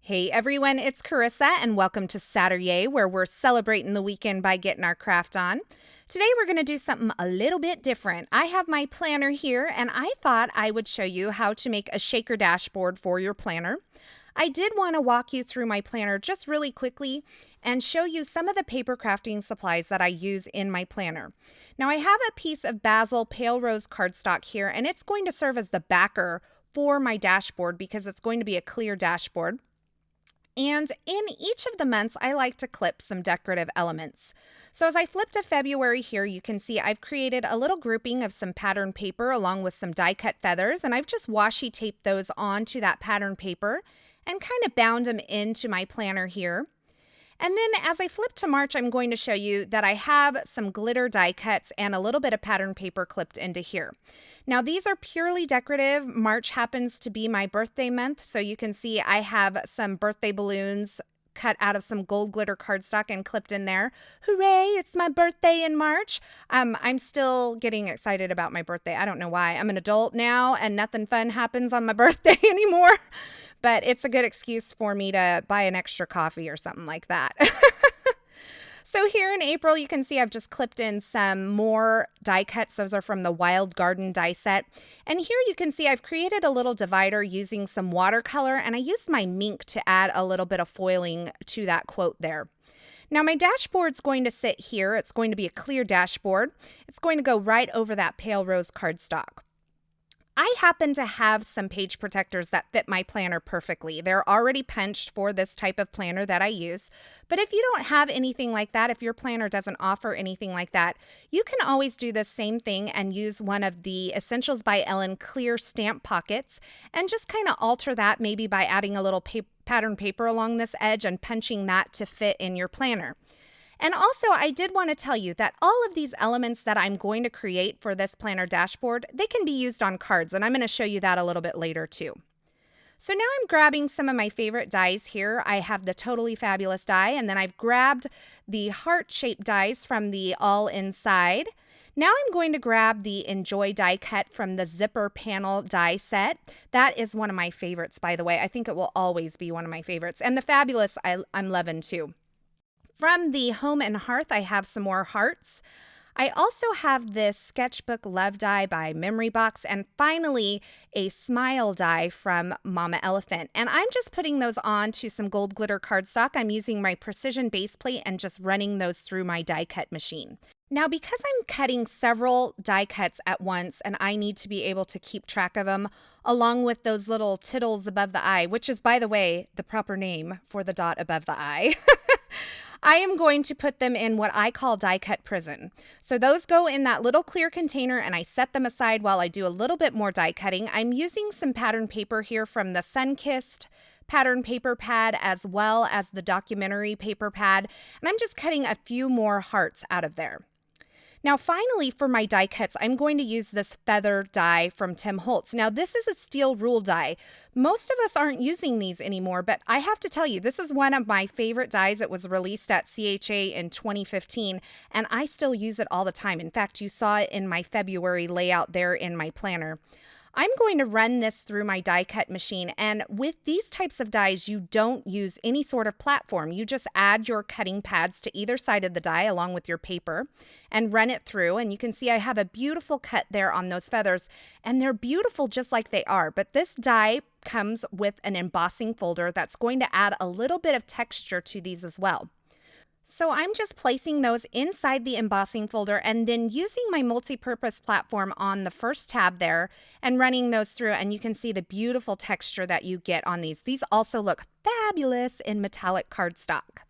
Hey everyone, it's Carissa and welcome to Satur-YAY, where we're celebrating the weekend by getting our craft on. Today we're going to do something a little bit different. I have my planner here and I thought I would show you how to make a shaker dashboard for your planner. I did want to walk you through my planner just really quickly and show you some of the paper crafting supplies that I use in my planner. Now I have a piece of basil pale rose cardstock here and it's going to serve as the backer for my dashboard because it's going to be a clear dashboard. And in each of the months, I like to clip some decorative elements. So as I flip to February here, you can see I've created a little grouping of some pattern paper along with some die cut feathers, and I've just washi taped those onto that pattern paper and kind of bound them into my planner here. And then as I flip to March, I'm going to show you that I have some glitter die cuts and a little bit of pattern paper clipped into here. Now these are purely decorative. March happens to be my birthday month, so you can see I have some birthday balloons cut out of some gold glitter cardstock and clipped in there. Hooray, it's my birthday in March. I'm still getting excited about my birthday. I don't know why. I'm an adult now and nothing fun happens on my birthday anymore, but it's a good excuse for me to buy an extra coffee or something like that. So here in April, you can see I've just clipped in some more die cuts. Those are from the Wild Garden die set. And here you can see I've created a little divider using some watercolor, and I used my Mink to add a little bit of foiling to that quote there. Now my dashboard's going to sit here. It's going to be a clear dashboard. It's going to go right over that pale rose cardstock. I happen to have some page protectors that fit my planner perfectly. They're already punched for this type of planner that I use. But if you don't have anything like that, if your planner doesn't offer anything like that, you can always do the same thing and use one of the Essentials by Ellen clear stamp pockets and just kind of alter that maybe by adding a little pattern paper along this edge and punching that to fit in your planner. And also, I did want to tell you that all of these elements that I'm going to create for this planner dashboard, they can be used on cards, and I'm going to show you that a little bit later too. So now I'm grabbing some of my favorite dies here. I have the Totally Fabulous die, and then I've grabbed the heart-shaped dies from the All Inside. Now I'm going to grab the Enjoy die cut from the Zipper Panel die set. That is one of my favorites, by the way. I think it will always be one of my favorites. And the Fabulous I'm loving too. From the Home and Hearth, I have some more hearts. I also have this Sketchbook Love die by Memory Box, and finally a Smile die from Mama Elephant. And I'm just putting those on to some gold glitter cardstock. I'm using my precision base plate and just running those through my die cut machine. Now, because I'm cutting several die cuts at once and I need to be able to keep track of them, along with those little tittles above the eye, which is, by the way, the proper name for the dot above the eye, I am going to put them in what I call die cut prison. So those go in that little clear container and I set them aside while I do a little bit more die cutting. I'm using some pattern paper here from the Sunkissed pattern paper pad as well as the documentary paper pad, and I'm just cutting a few more hearts out of there. Now finally for my die cuts, I'm going to use this feather die from Tim Holtz. Now this is a steel rule die. Most of us aren't using these anymore, but I have to tell you, this is one of my favorite dies. It was released at CHA in 2015, and I still use it all the time. In fact, you saw it in my February layout there in my planner. I'm going to run this through my die cut machine, and with these types of dies, you don't use any sort of platform. You just add your cutting pads to either side of the die along with your paper and run it through, and you can see I have a beautiful cut there on those feathers, and they're beautiful just like they are, but this die comes with an embossing folder that's going to add a little bit of texture to these as well. So I'm just placing those inside the embossing folder and then using my multi-purpose platform on the first tab there and running those through, and you can see the beautiful texture that you get on these. These also look fabulous in metallic cardstock.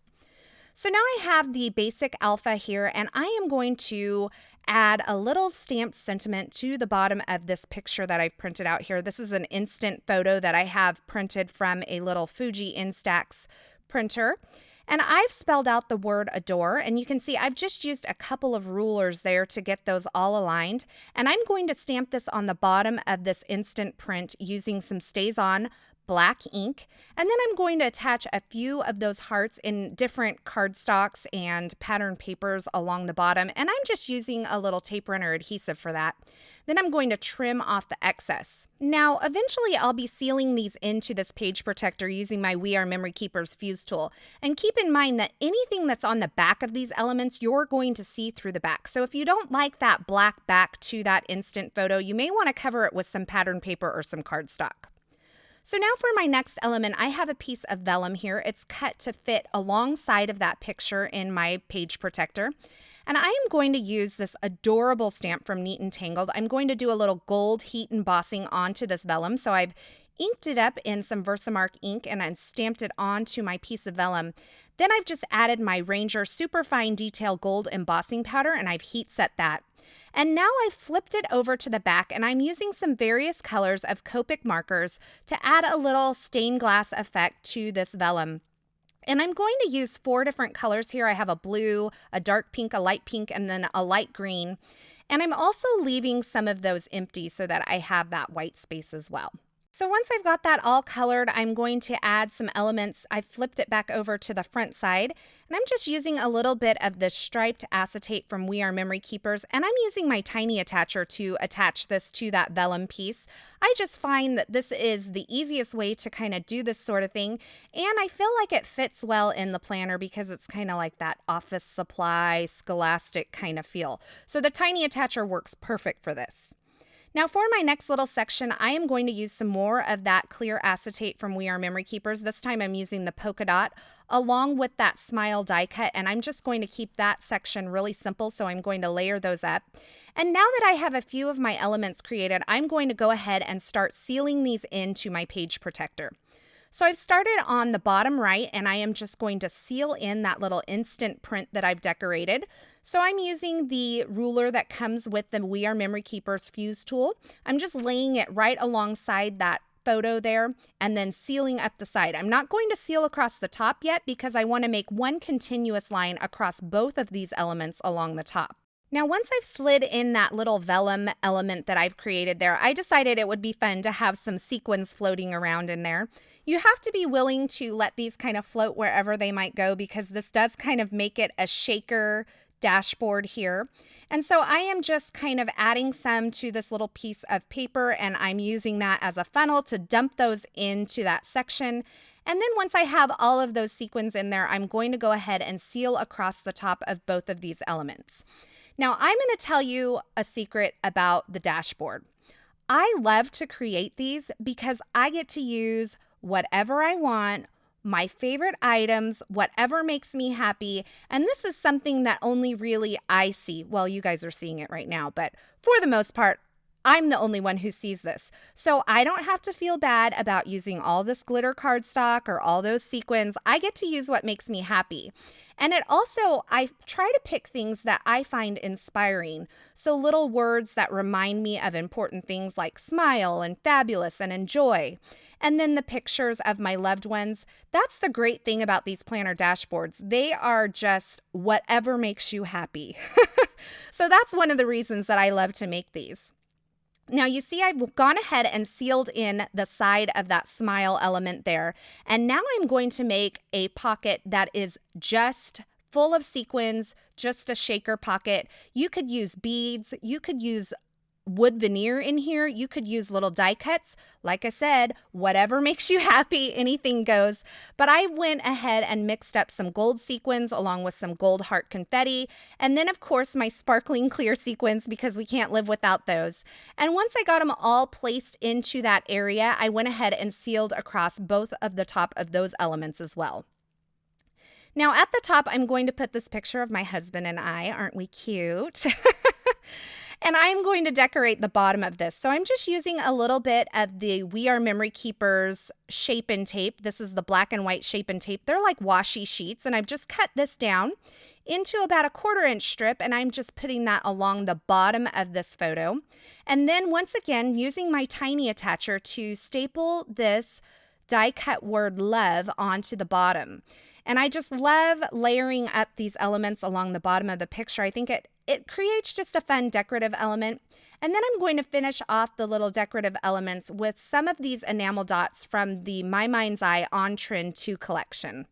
So now I have the basic alpha here, and I am going to add a little stamped sentiment to the bottom of this picture that I've printed out here. This is an instant photo that I have printed from a little Fuji Instax printer. And I've spelled out the word adore, and you can see I've just used a couple of rulers there to get those all aligned. And I'm going to stamp this on the bottom of this instant print using some Stays On black ink, and then I'm going to attach a few of those hearts in different cardstocks and pattern papers along the bottom, and I'm just using a little tape runner adhesive for that. Then I'm going to trim off the excess. Now, eventually I'll be sealing these into this page protector using my We Are Memory Keepers fuse tool. And keep in mind that anything that's on the back of these elements, you're going to see through the back. So if you don't like that black back to that instant photo, you may want to cover it with some pattern paper or some cardstock. So now for my next element, I have a piece of vellum here. It's cut to fit alongside of that picture in my page protector. And I am going to use this adorable stamp from Neat and Tangled. I'm going to do a little gold heat embossing onto this vellum. So I've inked it up in some Versamark ink and then stamped it onto my piece of vellum. Then I've just added my Ranger Superfine Detail Gold embossing powder and I've heat set that. And now I've flipped it over to the back and I'm using some various colors of Copic markers to add a little stained glass effect to this vellum. And I'm going to use 4 different colors here. I have a blue, a dark pink, a light pink, and then a light green. And I'm also leaving some of those empty so that I have that white space as well. So once I've got that all colored, I'm going to add some elements. I've flipped it back over to the front side, and I'm just using a little bit of this striped acetate from We Are Memory Keepers, and I'm using my tiny attacher to attach this to that vellum piece. I just find that this is the easiest way to kind of do this sort of thing, and I feel like it fits well in the planner because it's kind of like that office supply, scholastic kind of feel. So the tiny attacher works perfect for this. Now for my next little section, I am going to use some more of that clear acetate from We Are Memory Keepers. This time I'm using the polka dot along with that smile die cut, and I'm just going to keep that section really simple, so I'm going to layer those up. And now that I have a few of my elements created, I'm going to go ahead and start sealing these into my page protector. So I've started on the bottom right, and I am just going to seal in that little instant print that I've decorated. So I'm using the ruler that comes with the We Are Memory Keepers fuse tool. I'm just laying it right alongside that photo there and then sealing up the side. I'm not going to seal across the top yet because I want to make one continuous line across both of these elements along the top. Now, once I've slid in that little vellum element that I've created there, I decided it would be fun to have some sequins floating around in there. You have to be willing to let these kind of float wherever they might go because this does kind of make it a shaker dashboard here. And so I am just kind of adding some to this little piece of paper, and I'm using that as a funnel to dump those into that section. And then once I have all of those sequins in there, I'm going to go ahead and seal across the top of both of these elements. Now, I'm going to tell you a secret about the dashboard. I love to create these because I get to use whatever I want, my favorite items, whatever makes me happy. And this is something that only really I see. Well, you guys are seeing it right now, but for the most part, I'm the only one who sees this. So I don't have to feel bad about using all this glitter cardstock or all those sequins. I get to use what makes me happy. And it also, I try to pick things that I find inspiring. So little words that remind me of important things like smile and fabulous and enjoy. And then the pictures of my loved ones. That's the great thing about these planner dashboards. They are just whatever makes you happy. So that's one of the reasons that I love to make these. Now you see I've gone ahead and sealed in the side of that smile element there. And now I'm going to make a pocket that is just full of sequins, just a shaker pocket. You could use beads, you could use wood veneer in here, you could use little die cuts. Like I said, whatever makes you happy, anything goes. But I went ahead and mixed up some gold sequins along with some gold heart confetti. And then of course my sparkling clear sequins because we can't live without those. And once I got them all placed into that area, I went ahead and sealed across both of the top of those elements as well. Now at the top, I'm going to put this picture of my husband and I. Aren't we cute? And I'm going to decorate the bottom of this. So I'm just using a little bit of the We Are Memory Keepers shape and tape. This is the black and white shape and tape. They're like washi sheets. And I've just cut this down into about a 1/4 inch strip. And I'm just putting that along the bottom of this photo. And then once again, using my tiny attacher to staple this die cut word love onto the bottom. And I just love layering up these elements along the bottom of the picture. I think it creates just a fun decorative element. And then I'm going to finish off the little decorative elements with some of these enamel dots from the My Mind's Eye On Trend 2 collection.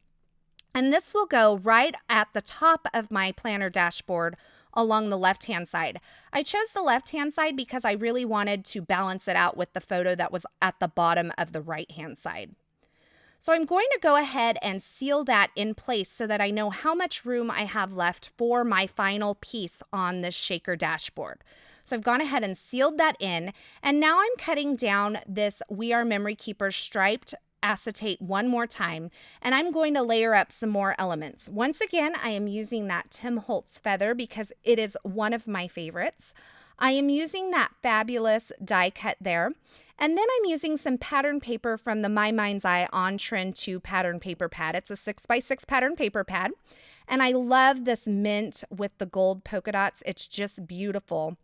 And this will go right at the top of my planner dashboard along the left-hand side. I chose the left-hand side because I really wanted to balance it out with the photo that was at the bottom of the right-hand side. So I'm going to go ahead and seal that in place so that I know how much room I have left for my final piece on this shaker dashboard. So I've gone ahead and sealed that in, and now I'm cutting down this We Are Memory Keepers striped acetate one more time, and I'm going to layer up some more elements. Once again, I am using that Tim Holtz feather because it is one of my favorites. I am using that fabulous die cut there, and then I'm using some pattern paper from the My Mind's Eye On Trend 2 pattern paper pad. It's a 6x6 pattern paper pad, and I love this mint with the gold polka dots. It's just beautiful.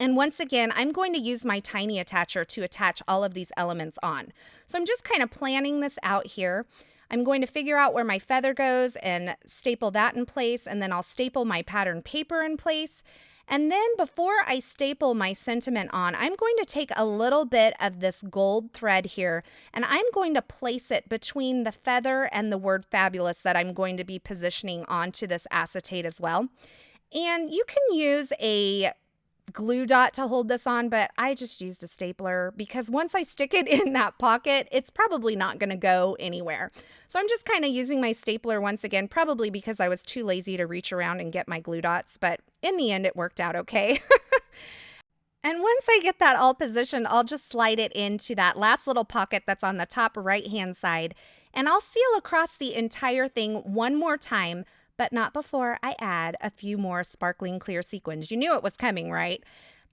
And once again, I'm going to use my tiny attacher to attach all of these elements on. So I'm just kind of planning this out here. I'm going to figure out where my feather goes and staple that in place, and then I'll staple my pattern paper in place. And then before I staple my sentiment on, I'm going to take a little bit of this gold thread here, and I'm going to place it between the feather and the word fabulous that I'm going to be positioning onto this acetate as well. And you can use a glue dot to hold this on, but I just used a stapler because once I stick it in that pocket, it's probably not going to go anywhere. So I'm just kind of using my stapler once again, probably because I was too lazy to reach around and get my glue dots, but in the end, it worked out okay. And once I get that all positioned, I'll just slide it into that last little pocket that's on the top right-hand side, and I'll seal across the entire thing one more time, but not before I add a few more sparkling clear sequins. You knew it was coming, right?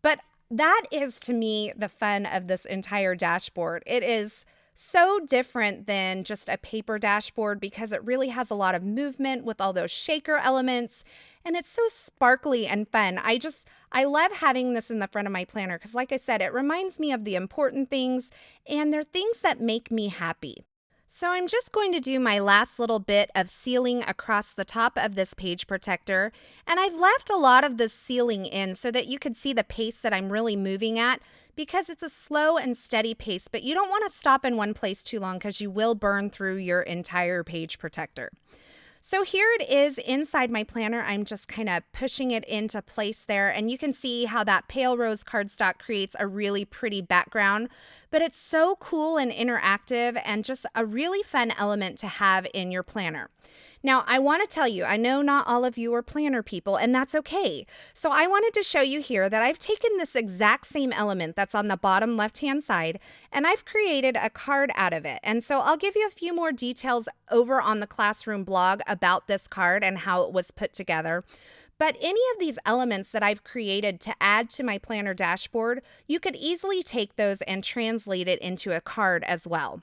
But that is, to me, the fun of this entire dashboard. It is so different than just a paper dashboard because it really has a lot of movement with all those shaker elements, and it's so sparkly and fun. I love having this in the front of my planner because, like I said, it reminds me of the important things, and they're things that make me happy. So I'm just going to do my last little bit of sealing across the top of this page protector, and I've left a lot of this sealing in so that you can see the pace that I'm really moving at because it's a slow and steady pace, but you don't want to stop in one place too long because you will burn through your entire page protector. So here it is inside my planner. I'm just kind of pushing it into place there, and you can see how that pale rose cardstock creates a really pretty background, but it's so cool and interactive and just a really fun element to have in your planner. Now, I want to tell you, I know not all of you are planner people, and that's okay. So I wanted to show you here that I've taken this exact same element that's on the bottom left-hand side, and I've created a card out of it. And so I'll give you a few more details over on the classroom blog about this card and how it was put together. But any of these elements that I've created to add to my planner dashboard, you could easily take those and translate it into a card as well.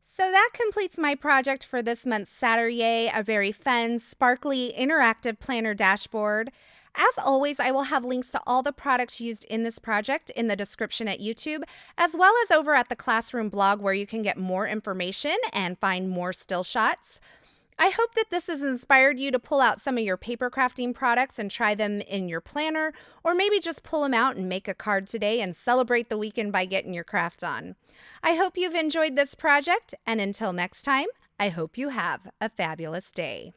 So that completes my project for this month's Satur-YAY, a very fun, sparkly, interactive planner dashboard. As always, I will have links to all the products used in this project in the description at YouTube, as well as over at the Classroom blog where you can get more information and find more still shots. I hope that this has inspired you to pull out some of your paper crafting products and try them in your planner, or maybe just pull them out and make a card today and celebrate the weekend by getting your craft on. I hope you've enjoyed this project, and until next time, I hope you have a fabulous day.